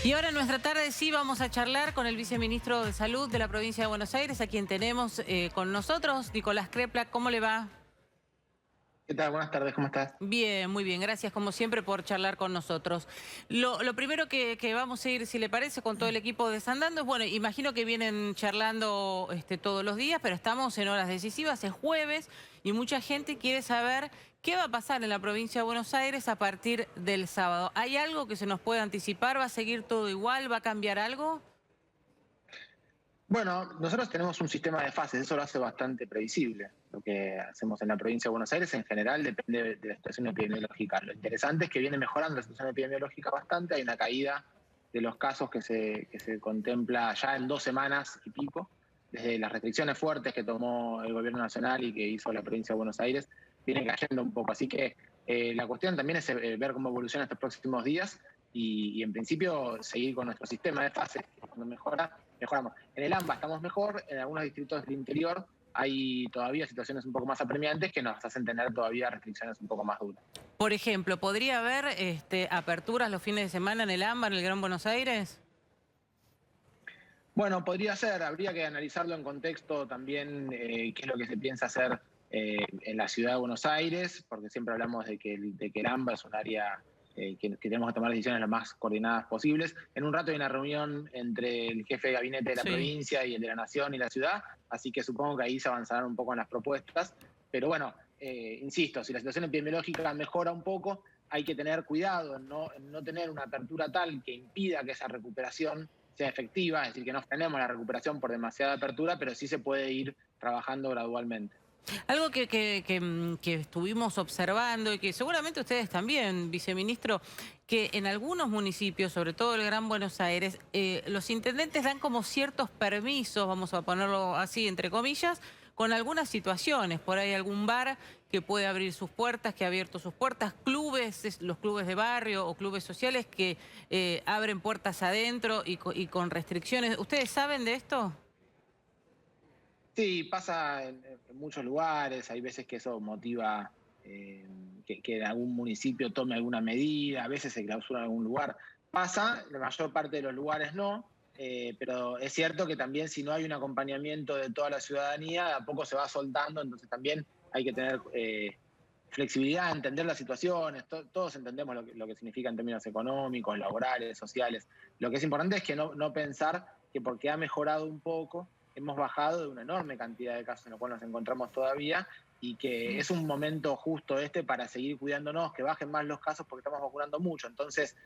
Y ahora en nuestra tarde sí vamos a charlar con el viceministro de Salud de la provincia de Buenos Aires, a quien tenemos con nosotros, Nicolás Kreplak. ¿Cómo le va? ¿Qué tal? Buenas tardes, ¿cómo estás? Bien, muy bien. Gracias como siempre por charlar con nosotros. Lo primero que vamos a ir, si le parece, con todo el equipo desandando es, bueno, imagino que vienen charlando todos los días, pero estamos en horas decisivas, es jueves y mucha gente quiere saber qué va a pasar en la provincia de Buenos Aires a partir del sábado. ¿Hay algo que se nos puede anticipar? ¿Va a seguir todo igual? ¿Va a cambiar algo? Bueno, nosotros tenemos un sistema de fases, eso lo hace bastante previsible. Lo que hacemos en la provincia de Buenos Aires en general depende de la situación epidemiológica. Lo interesante es que viene mejorando la situación epidemiológica bastante, hay una caída de los casos que se contempla ya en 2 semanas y pico, desde las restricciones fuertes que tomó el gobierno nacional y que hizo la provincia de Buenos Aires, viene cayendo un poco. Así que la cuestión también es ver cómo evoluciona estos próximos días y en principio seguir con nuestro sistema de fases, que cuando mejoramos. En el AMBA estamos mejor, en algunos distritos del interior hay todavía situaciones un poco más apremiantes que nos hacen tener todavía restricciones un poco más duras. Por ejemplo, ¿podría haber aperturas los fines de semana en el AMBA, en el Gran Buenos Aires? Bueno, podría ser, habría que analizarlo en contexto también, qué es lo que se piensa hacer en la ciudad de Buenos Aires, porque siempre hablamos de que el AMBA es un área que tenemos que tomar decisiones lo más coordinadas posibles. En un rato hay una reunión entre el jefe de gabinete de la Sí. provincia y el de la nación y la ciudad, así que supongo que ahí se avanzarán un poco en las propuestas. Pero bueno, insisto, si la situación epidemiológica mejora un poco, hay que tener cuidado en no tener una apertura tal que impida que esa recuperación sea efectiva, es decir, que no frenemos la recuperación por demasiada apertura, pero sí se puede ir trabajando gradualmente. Algo que estuvimos observando y que seguramente ustedes también, viceministro, que en algunos municipios, sobre todo el Gran Buenos Aires, los intendentes dan como ciertos permisos, vamos a ponerlo así entre comillas, con algunas situaciones. Por ahí algún bar que puede abrir sus puertas, que ha abierto sus puertas, clubes, los clubes de barrio o clubes sociales que abren puertas adentro y con restricciones. ¿Ustedes saben de esto? Sí, pasa en muchos lugares, hay veces que eso motiva que algún municipio tome alguna medida, a veces se clausura en algún lugar. Pasa, la mayor parte de los lugares no, pero es cierto que también si no hay un acompañamiento de toda la ciudadanía, de a poco se va soltando, entonces también hay que tener flexibilidad, entender las situaciones, todos entendemos lo que significa en términos económicos, laborales, sociales. Lo que es importante es que no pensar que porque ha mejorado un poco, hemos bajado de una enorme cantidad de casos en los cuales nos encontramos todavía y que es un momento justo para seguir cuidándonos, que bajen más los casos porque estamos vacunando mucho. Entonces,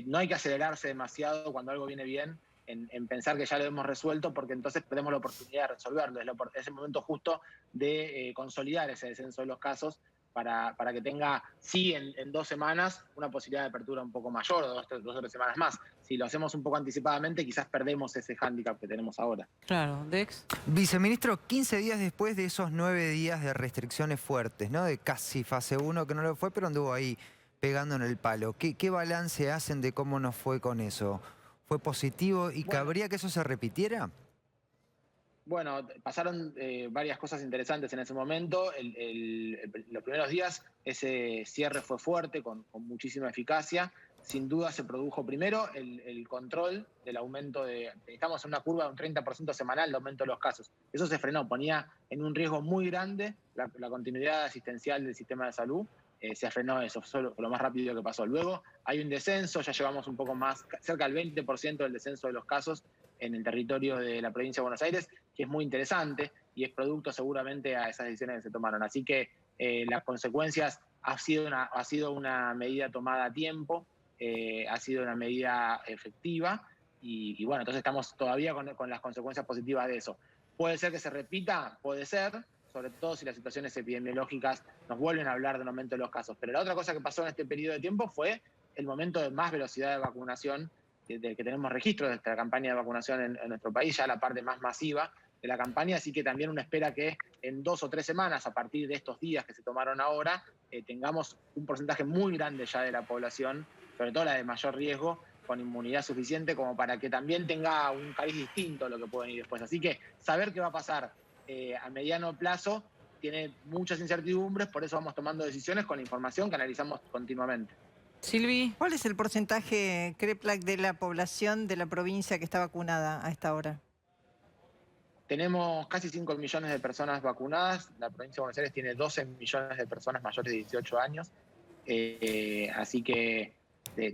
no hay que acelerarse demasiado cuando algo viene bien en pensar que ya lo hemos resuelto, porque entonces perdemos la oportunidad de resolverlo. Es el momento justo de consolidar ese descenso de los casos para que tenga, sí, en 2 semanas, una posibilidad de apertura un poco mayor, dos o 3 semanas más. Si lo hacemos un poco anticipadamente, quizás perdemos ese hándicap que tenemos ahora. Claro, Dex. Viceministro, 15 días después de esos 9 días de restricciones fuertes, ¿no? De casi fase 1, que no lo fue, pero anduvo ahí pegando en el palo. ¿Qué balance hacen de cómo nos fue con eso? ¿Fue positivo y Bueno, cabría que eso se repitiera? Bueno, pasaron varias cosas interesantes en ese momento. Los primeros días ese cierre fue fuerte, con muchísima eficacia. Sin duda se produjo primero el control del aumento estamos en una curva de un 30% semanal de aumento de los casos. Eso se frenó, ponía en un riesgo muy grande la continuidad asistencial del sistema de salud. Se frenó eso, fue lo más rápido que pasó. Luego hay un descenso, ya llevamos un poco más, cerca del 20% del descenso de los casos en el territorio de la provincia de Buenos Aires, que es muy interesante y es producto seguramente a esas decisiones que se tomaron. Así que las consecuencias ha sido una medida tomada a tiempo, ha sido una medida efectiva y bueno, entonces estamos todavía con las consecuencias positivas de eso. ¿Puede ser que se repita? Puede ser, sobre todo si las situaciones epidemiológicas nos vuelven a hablar de un aumento de los casos. Pero la otra cosa que pasó en este periodo de tiempo fue el momento de más velocidad de vacunación del que tenemos registro de esta campaña de vacunación en nuestro país, ya la parte más masiva de la campaña, así que también uno espera que en 2 o 3 semanas, a partir de estos días que se tomaron ahora, tengamos un porcentaje muy grande ya de la población, sobre todo la de mayor riesgo, con inmunidad suficiente como para que también tenga un cariz distinto a lo que pueden ir después. Así que saber qué va a pasar a mediano plazo tiene muchas incertidumbres, por eso vamos tomando decisiones con la información que analizamos continuamente. Silvi. ¿Cuál es el porcentaje, Kreplak, de la población de la provincia que está vacunada a esta hora? Tenemos casi 5 millones de personas vacunadas. La provincia de Buenos Aires tiene 12 millones de personas mayores de 18 años. Así que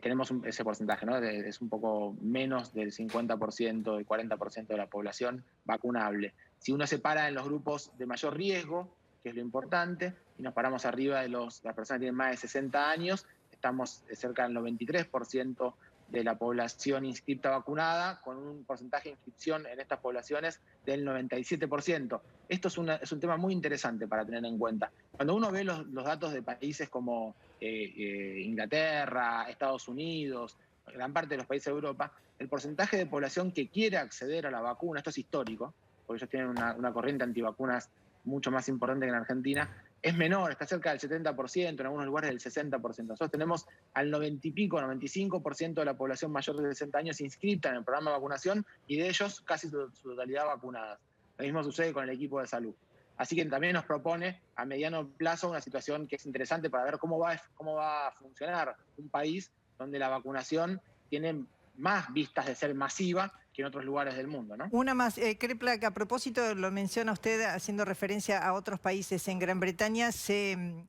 tenemos ese porcentaje, ¿no? Es un poco menos del 50%, del 40% de la población vacunable. Si uno se para en los grupos de mayor riesgo, que es lo importante, y nos paramos arriba de las personas que tienen más de 60 años, estamos cerca del 93% de la población inscripta vacunada, con un porcentaje de inscripción en estas poblaciones del 97%. Esto es un tema muy interesante para tener en cuenta. Cuando uno ve los datos de países como Inglaterra, Estados Unidos, gran parte de los países de Europa, el porcentaje de población que quiere acceder a la vacuna, esto es histórico, porque ellos tienen una corriente antivacunas mucho más importante que en Argentina, es menor, está cerca del 70%, en algunos lugares del 60%. Nosotros tenemos al 90 y pico, 95% de la población mayor de 60 años inscripta en el programa de vacunación y de ellos casi su totalidad vacunadas. Lo mismo sucede con el equipo de salud. Así que también nos propone a mediano plazo una situación que es interesante para ver cómo va a funcionar un país donde la vacunación tiene más vistas de ser masiva que en otros lugares del mundo, ¿no? Una más, Kreplak, a propósito, lo menciona usted haciendo referencia a otros países. En Gran Bretaña se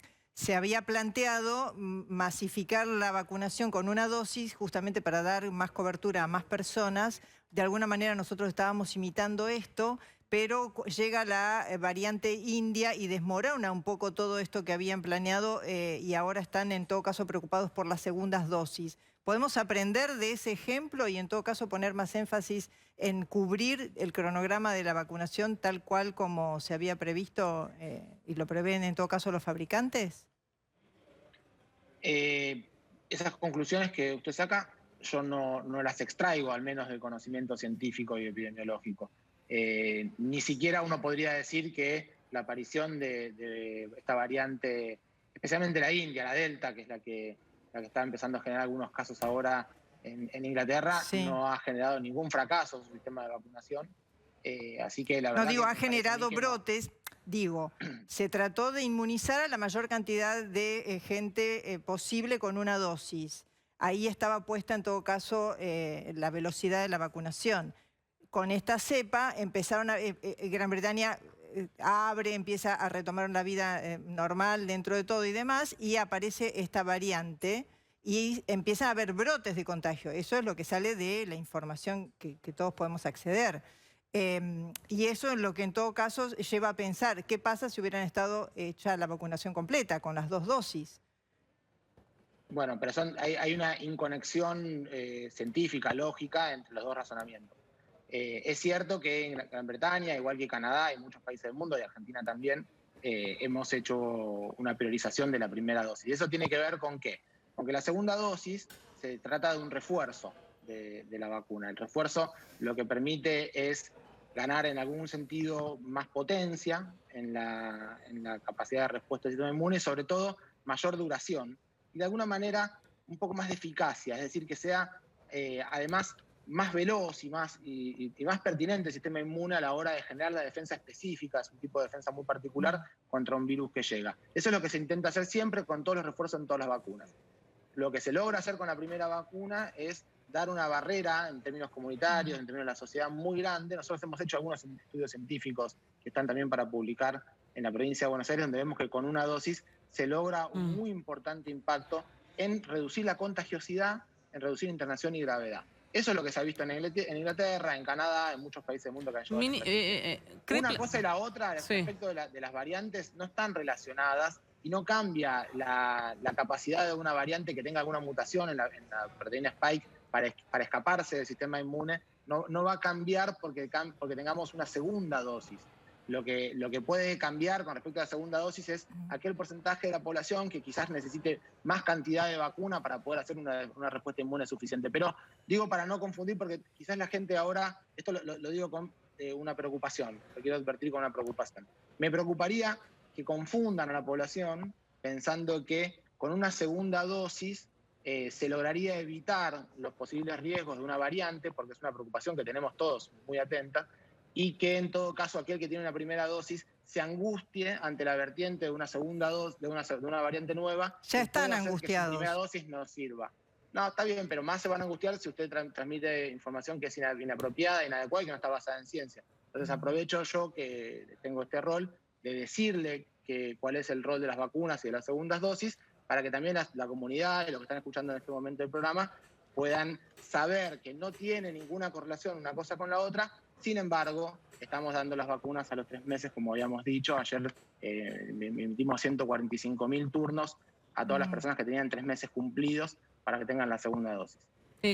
había planteado masificar la vacunación con una dosis justamente para dar más cobertura a más personas. De alguna manera nosotros estábamos imitando esto, pero llega la variante india y desmorona un poco todo esto que habían planeado y ahora están en todo caso preocupados por las segundas dosis. ¿Podemos aprender de ese ejemplo y en todo caso poner más énfasis en cubrir el cronograma de la vacunación tal cual como se había previsto y lo prevén en todo caso los fabricantes? Esas conclusiones que usted saca, yo no las extraigo, al menos del conocimiento científico y epidemiológico. Ni siquiera uno podría decir que la aparición de esta variante, especialmente la India, la Delta, que es la que está empezando a generar algunos casos ahora en Inglaterra, Sí. no ha generado ningún fracaso en su sistema de vacunación. Así que la No, verdad digo, que ha me parece a mí generado que no. brotes. Digo, se trató de inmunizar a la mayor cantidad de gente posible con una dosis. Ahí estaba puesta en todo caso la velocidad de la vacunación. Con esta cepa empezaron Gran Bretaña abre, empieza a retomar una vida normal dentro de todo y demás, y aparece esta variante y empiezan a haber brotes de contagio. Eso es lo que sale de la información que todos podemos acceder. Y eso es lo que en todo caso lleva a pensar, ¿qué pasa si hubieran estado hecha la vacunación completa con las 2 dosis? Bueno, pero hay una inconexión científica, lógica, entre los dos razonamientos. Es cierto que en Gran Bretaña, igual que Canadá y muchos países del mundo, y Argentina también, hemos hecho una priorización de la primera dosis. ¿Y eso tiene que ver con qué? Con que la segunda dosis se trata de un refuerzo de la vacuna. El refuerzo lo que permite es ganar en algún sentido más potencia en la capacidad de respuesta del sistema inmune y sobre todo mayor duración y de alguna manera un poco más de eficacia, es decir, que sea además más veloz y más pertinente el sistema inmune a la hora de generar la defensa específica, es un tipo de defensa muy particular contra un virus que llega. Eso es lo que se intenta hacer siempre con todos los refuerzos en todas las vacunas. Lo que se logra hacer con la primera vacuna es dar una barrera en términos comunitarios, en términos de la sociedad muy grande. Nosotros hemos hecho algunos estudios científicos que están también para publicar en la provincia de Buenos Aires, donde vemos que con una dosis se logra un muy importante impacto en reducir la contagiosidad, en reducir internación y gravedad. Eso es lo que se ha visto en Inglaterra, en Canadá, en muchos países del mundo que han llevado una cosa y la otra, respecto de las variantes, no están relacionadas y no cambia la capacidad de una variante que tenga alguna mutación en la proteína Spike para escaparse del sistema inmune, no va a cambiar porque tengamos una segunda dosis. Lo que puede cambiar con respecto a la segunda dosis es aquel porcentaje de la población que quizás necesite más cantidad de vacuna para poder hacer una respuesta inmune suficiente. Pero digo para no confundir, porque quizás la gente ahora, esto lo digo con una preocupación, lo quiero advertir con una preocupación. Me preocuparía que confundan a la población pensando que con una segunda dosis se lograría evitar los posibles riesgos de una variante, porque es una preocupación que tenemos todos muy atenta, y que en todo caso aquel que tiene una primera dosis se angustie ante la vertiente de una segunda dosis, de una variante nueva. Ya están puede hacer angustiados. que su primera dosis no sirva. No, está bien, pero más se van a angustiar si usted transmite información que es inapropiada, inadecuada y que no está basada en ciencia. Entonces aprovecho yo que tengo este rol de decirle cuál es el rol de las vacunas y de las segundas dosis, para que también la comunidad y los que están escuchando en este momento el programa puedan saber que no tiene ninguna correlación una cosa con la otra. Sin embargo, estamos dando las vacunas a los 3 meses, como habíamos dicho. Ayer emitimos 145.000 turnos a todas las personas que tenían 3 meses cumplidos para que tengan la segunda dosis.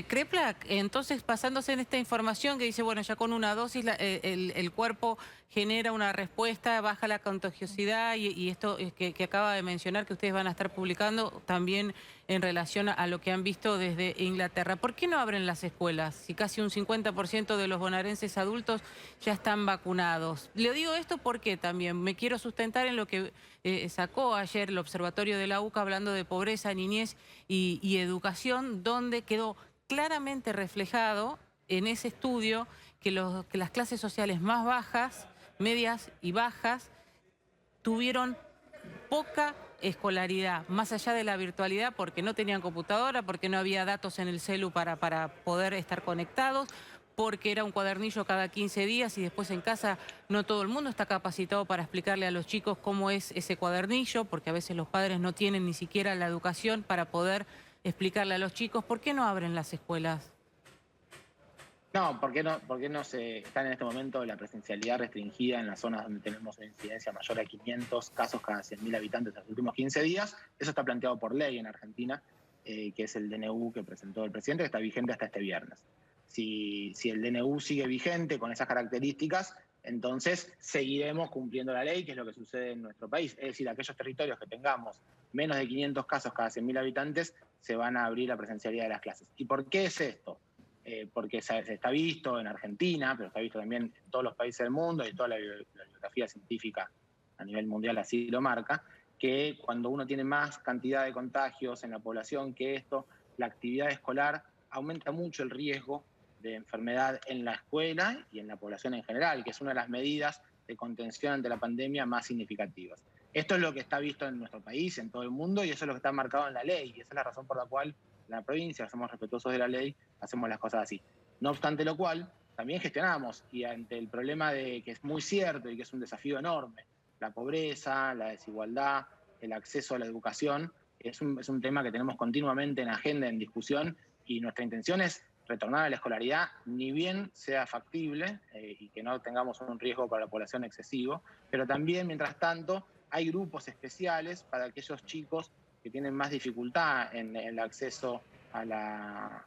Kreplak, entonces basándose en esta información que dice, bueno, ya con una dosis el cuerpo genera una respuesta, baja la contagiosidad y esto que acaba de mencionar que ustedes van a estar publicando también en relación a lo que han visto desde Inglaterra. ¿Por qué no abren las escuelas si casi un 50% de los bonaerenses adultos ya están vacunados? Le digo esto porque también me quiero sustentar en lo que sacó ayer el Observatorio de la UCA hablando de pobreza, niñez y educación, donde quedó claramente reflejado en ese estudio que las clases sociales más bajas, medias y bajas, tuvieron poca escolaridad, más allá de la virtualidad, porque no tenían computadora, porque no había datos en el celu para poder estar conectados, porque era un cuadernillo cada 15 días y después en casa no todo el mundo está capacitado para explicarle a los chicos cómo es ese cuadernillo, porque a veces los padres no tienen ni siquiera la educación para poder explicarle a los chicos. ¿Por qué no abren las escuelas? No, ¿por qué no se está en este momento la presencialidad restringida en las zonas donde tenemos una incidencia mayor a 500 casos cada 100.000 habitantes en los últimos 15 días? Eso está planteado por ley en Argentina, que es el DNU que presentó el presidente, que está vigente hasta este viernes. Si el DNU sigue vigente con esas características, entonces seguiremos cumpliendo la ley, que es lo que sucede en nuestro país. Es decir, aquellos territorios que tengamos menos de 500 casos cada 100.000 habitantes, se van a abrir la presencialidad de las clases. ¿Y por qué es esto? Porque se está visto en Argentina, pero está visto también en todos los países del mundo y toda la bibliografía científica a nivel mundial así lo marca, que cuando uno tiene más cantidad de contagios en la población que esto, la actividad escolar aumenta mucho el riesgo de enfermedad en la escuela y en la población en general, que es una de las medidas de contención ante la pandemia más significativas. Esto es lo que está visto en nuestro país, en todo el mundo, y eso es lo que está marcado en la ley, y esa es la razón por la cual en la provincia somos respetuosos de la ley, hacemos las cosas así. No obstante lo cual, también gestionamos, y ante el problema de que es muy cierto y que es un desafío enorme, la pobreza, la desigualdad, el acceso a la educación, es un tema que tenemos continuamente en agenda, en discusión, y nuestra intención es retornar a la escolaridad, ni bien sea factible y que no tengamos un riesgo para la población excesivo, pero también, mientras tanto, hay grupos especiales para aquellos chicos que tienen más dificultad en el acceso a la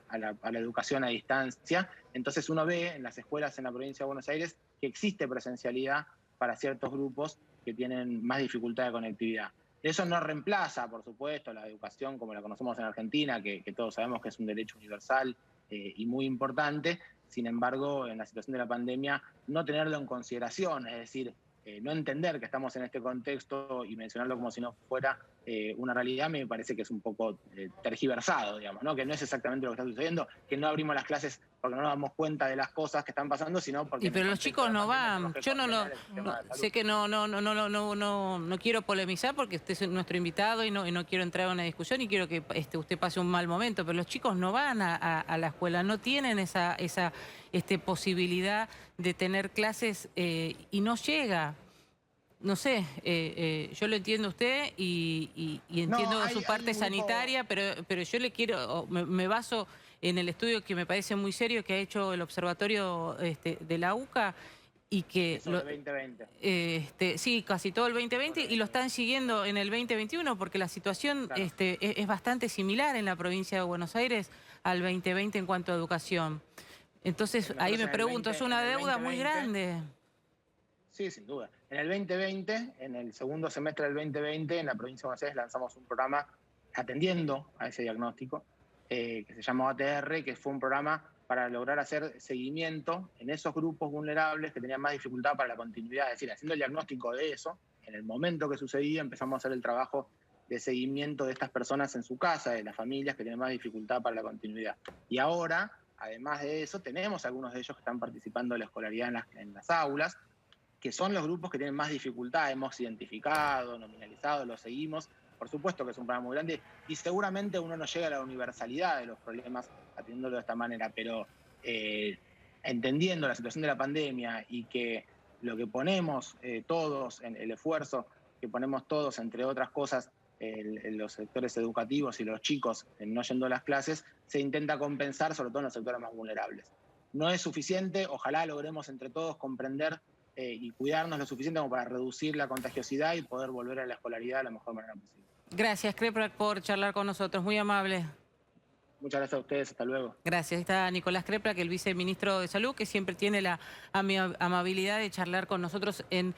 educación a distancia. Entonces uno ve en las escuelas en la provincia de Buenos Aires que existe presencialidad para ciertos grupos que tienen más dificultad de conectividad. Eso no reemplaza, por supuesto, la educación como la conocemos en Argentina, que todos sabemos que es un derecho universal y muy importante. Sin embargo, en la situación de la pandemia, no tenerlo en consideración, es decir, no entender que estamos en este contexto y mencionarlo como si no fuera una realidad, me parece que es un poco tergiversado, digamos, ¿no? Que no es exactamente lo que está sucediendo, que no abrimos las clases porque no nos damos cuenta de las cosas que están pasando, sino porque... Pero los chicos no van. Yo sé que no quiero polemizar porque usted es nuestro invitado y no quiero entrar en una discusión y quiero que usted pase un mal momento, pero los chicos no van a la escuela, no tienen esa posibilidad de tener clases y no llega. No sé, yo lo entiendo a usted y entiendo su parte sanitaria, pero yo le quiero, me baso en el estudio que me parece muy serio que ha hecho el Observatorio de la UCA y que... Sobre el 2020. Sí, casi todo el 2020 y lo están siguiendo en el 2021 porque la situación Claro. es bastante similar en la provincia de Buenos Aires al 2020 en cuanto a educación. Entonces, ahí me pregunto, ¿es una deuda muy grande? Sí, sin duda. En el 2020, en el segundo semestre del 2020, en la provincia de Buenos Aires lanzamos un programa atendiendo a ese diagnóstico, que se llama ATR, que fue un programa para lograr hacer seguimiento en esos grupos vulnerables que tenían más dificultad para la continuidad. Es decir, haciendo el diagnóstico de eso, en el momento que sucedía, empezamos a hacer el trabajo de seguimiento de estas personas en su casa, de las familias que tienen más dificultad para la continuidad. Y ahora, además de eso, tenemos algunos de ellos que están participando de la escolaridad en las aulas, que son los grupos que tienen más dificultad. Hemos identificado, nominalizado, los seguimos. Por supuesto que es un problema muy grande y seguramente uno no llega a la universalidad de los problemas atendiéndolo de esta manera, pero entendiendo la situación de la pandemia y que lo que ponemos todos, en el esfuerzo que ponemos todos, entre otras cosas, los sectores educativos y los chicos no yendo a las clases, se intenta compensar, sobre todo en los sectores más vulnerables. No es suficiente, ojalá logremos entre todos comprender y cuidarnos lo suficiente como para reducir la contagiosidad y poder volver a la escolaridad de la mejor manera posible. Gracias, Kreplak, por charlar con nosotros. Muy amable. Muchas gracias a ustedes. Hasta luego. Gracias. Está Nicolás Kreplak, el viceministro de Salud, que siempre tiene la amabilidad de charlar con nosotros en